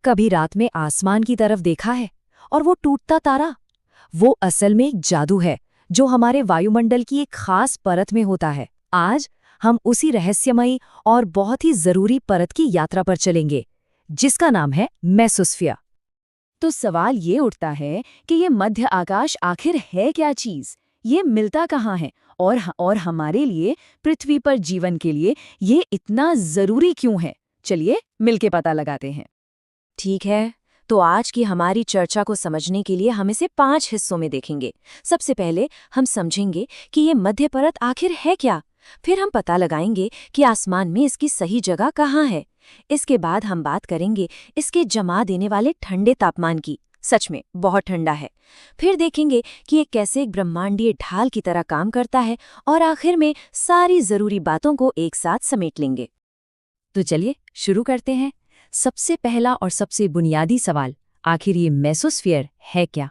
कभी रात में आसमान की तरफ देखा है और वो टूटता तारा? वो असल में एक जादू है जो हमारे वायुमंडल की एक खास परत में होता है। आज हम उसी रहस्यमयी और बहुत ही जरूरी परत की यात्रा पर चलेंगे, जिसका नाम है मेसोस्फीयर। तो सवाल ये उठता है कि ये मध्य आकाश आखिर है क्या चीज? ये मिलता कहाँ है और हमारे लिए, पृथ्वी पर जीवन के लिए ये इतना जरूरी क्यों है? चलिए मिलके पता लगाते हैं। ठीक है, तो आज की हमारी चर्चा को समझने के लिए हम इसे 5 हिस्सों में देखेंगे। सबसे पहले हम समझेंगे कि ये मध्य परत आखिर है क्या। फिर हम पता लगाएंगे कि आसमान में इसकी सही जगह कहाँ है। इसके बाद हम बात करेंगे इसके जमा देने वाले ठंडे तापमान की। सच में बहुत ठंडा है। फिर देखेंगे कि ये कैसे एक ब्रह्मांडीय ढाल की तरह काम करता है, और आखिर में सारी जरूरी बातों को एक साथ समेट लेंगे। तो चलिए शुरू करते हैं। सबसे पहला और सबसे बुनियादी सवाल, आखिर ये मेसोस्फीयर है क्या?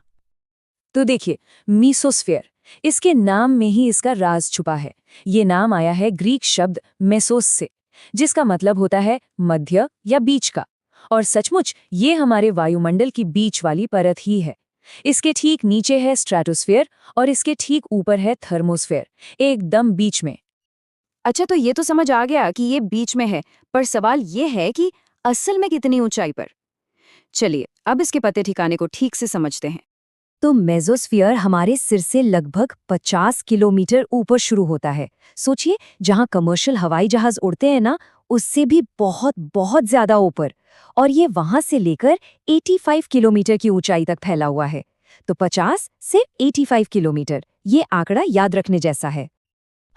तो देखिए, मीसोस्फीयर, इसके नाम में ही इसका राज छुपा है। ये नाम आया है ग्रीक शब्द मेसोस से, जिसका मतलब होता है मध्य या बीच का। और सचमुच ये हमारे वायुमंडल की बीच वाली परत ही है। इसके ठीक नीचे है स्ट्रेटोस्फीयर और इसके ठीक ऊपर है थर्मोस्फीयर, एकदम बीच में। अच्छा, तो ये तो समझ आ गया कि ये बीच में है, पर सवाल ये है कि असल में कितनी ऊंचाई पर? चलिए अब इसके पते ठिकाने को ठीक से समझते हैं। तो मेसोस्फीयर हमारे सिर से लगभग 50 किलोमीटर ऊपर शुरू होता है। सोचिए, जहां कमर्शियल हवाई जहाज उड़ते हैं ना, उससे भी बहुत बहुत ज्यादा ऊपर। और ये वहां से लेकर 85 किलोमीटर की ऊंचाई तक फैला हुआ है। तो 50 से 85 किलोमीटर, ये आंकड़ा याद रखने जैसा है।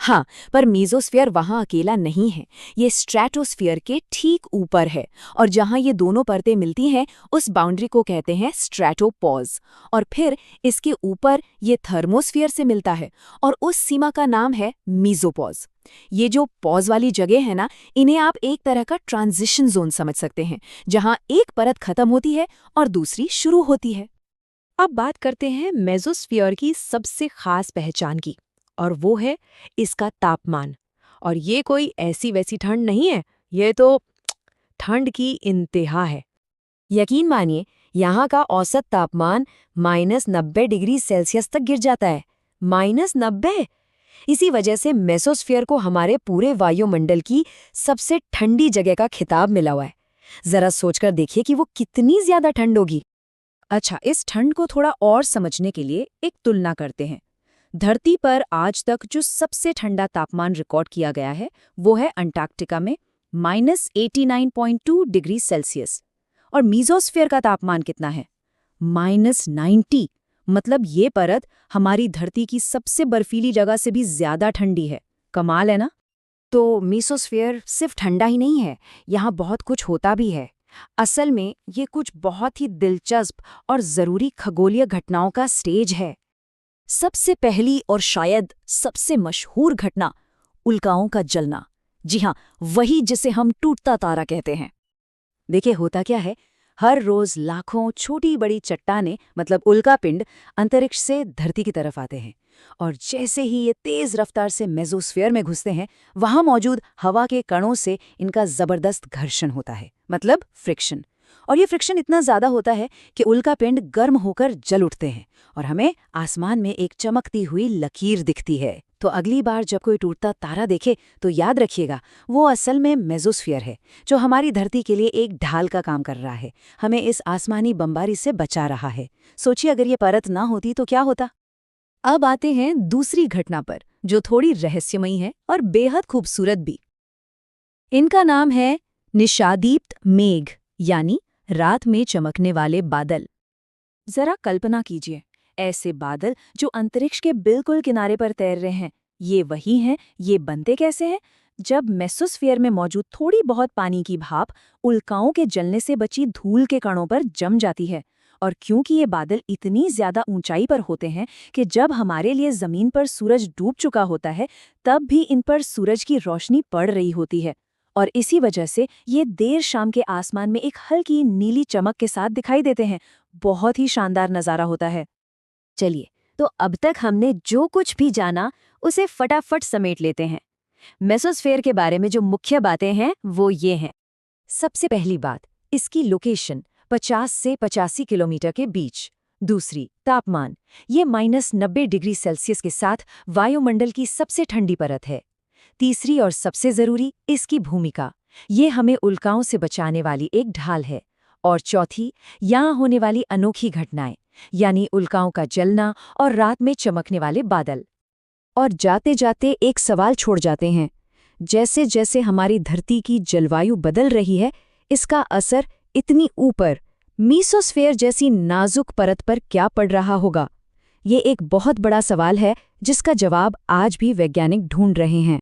हाँ, पर मीसोस्फीयर वहाँ अकेला नहीं है। ये स्ट्रेटोस्फीयर के ठीक ऊपर है, और जहाँ ये दोनों परतें मिलती हैं उस बाउंड्री को कहते हैं स्ट्रेटोपॉज। और फिर इसके ऊपर ये थर्मोस्फीयर से मिलता है, और उस सीमा का नाम है मीसोपॉज। ये जो पॉज वाली जगह है ना, इन्हें आप एक तरह का ट्रांजिशन जोन समझ सकते हैं, जहाँ एक परत खत्म होती है और दूसरी शुरू होती है। अब बात करते हैं मेसोस्फीयर की सबसे खास पहचान की, और वो है इसका तापमान। और ये कोई ऐसी वैसी ठंड नहीं है, ये तो ठंड की इंतहा है। यकीन मानिए, यहाँ का औसत तापमान -90 डिग्री सेल्सियस तक गिर जाता है। -90! इसी वजह से मेसोस्फीयर को हमारे पूरे वायुमंडल की सबसे ठंडी जगह का खिताब मिला हुआ है। जरा सोचकर देखिए कि वो कितनी ज्यादा ठंड होगी। अच्छा, इस ठंड को थोड़ा और समझने के लिए एक तुलना करते हैं। धरती पर आज तक जो सबसे ठंडा तापमान रिकॉर्ड किया गया है वो है अंटार्कटिका में -89.2 डिग्री सेल्सियस। और मीसोस्फीयर का तापमान कितना है? -90। मतलब ये परत हमारी धरती की सबसे बर्फीली जगह से भी ज्यादा ठंडी है। कमाल है ना? तो मीसोस्फीयर सिर्फ ठंडा ही नहीं है, यहाँ बहुत कुछ होता भी है। असल में ये कुछ बहुत ही दिलचस्प और जरूरी खगोलीय घटनाओं का स्टेज है। सबसे पहली और शायद सबसे मशहूर घटना, उल्काओं का जलना। जी हाँ, वही जिसे हम टूटता तारा कहते हैं। देखिए, होता क्या है, हर रोज लाखों छोटी बड़ी चट्टानें, मतलब उल्कापिंड, अंतरिक्ष से धरती की तरफ आते हैं। और जैसे ही ये तेज रफ्तार से मेसोस्फीयर में घुसते हैं, वहां मौजूद हवा के कणों से इनका जबरदस्त घर्षण होता है, मतलब फ्रिक्शन। और ये फ्रिक्शन इतना ज्यादा होता है कि उल्कापिंड गर्म होकर जल उठते हैं और हमें आसमान में एक चमकती हुई लकीर दिखती है। तो अगली बार जब कोई टूटता तारा देखे तो याद रखिएगा, वो असल में मेसोस्फीयर है, जो हमारी धरती के लिए एक ढाल का काम कर रहा है, हमें इस आसमानी बमबारी से बचा रहा है। सोचिए, अगर ये परत ना होती तो क्या होता। अब आते हैं दूसरी घटना पर, जो थोड़ी रहस्यमयी है और बेहद खूबसूरत भी। इनका नाम है निशादीप्त मेघ, यानी रात में चमकने वाले बादल। जरा कल्पना कीजिए, ऐसे बादल जो अंतरिक्ष के बिल्कुल किनारे पर तैर रहे हैं। ये वही हैं। ये बनते कैसे हैं? जब मेसोस्फीयर में मौजूद थोड़ी बहुत पानी की भाप उल्काओं के जलने से बची धूल के कणों पर जम जाती है। और क्योंकि ये बादल इतनी ज्यादा ऊंचाई पर होते हैं कि जब हमारे लिए जमीन पर सूरज डूब चुका होता है, तब भी इन पर सूरज की रोशनी पड़ रही होती है। और इसी वजह से ये देर शाम के आसमान में एक हल्की नीली चमक के साथ दिखाई देते हैं। बहुत ही शानदार नज़ारा होता है। चलिए, तो अब तक हमने जो कुछ भी जाना उसे फटाफट समेट लेते हैं। मेसोस्फीयर के बारे में जो मुख्य बातें हैं वो ये हैं। सबसे पहली बात, इसकी लोकेशन, 50 से 85 किलोमीटर के बीच। दूसरी, तापमान। ये -90 डिग्री सेल्सियस के साथ वायुमंडल की सबसे ठंडी परत है। तीसरी और सबसे जरूरी, इसकी भूमिका। ये हमें उल्काओं से बचाने वाली एक ढाल है। और चौथी, यहाँ होने वाली अनोखी घटनाएं, यानी उल्काओं का जलना और रात में चमकने वाले बादल। और जाते जाते एक सवाल छोड़ जाते हैं, जैसे जैसे हमारी धरती की जलवायु बदल रही है, इसका असर इतनी ऊपर मीसोस्फेयर जैसी नाजुक परत पर क्या पड़ रहा होगा? ये एक बहुत बड़ा सवाल है जिसका जवाब आज भी वैज्ञानिक ढूंढ रहे हैं।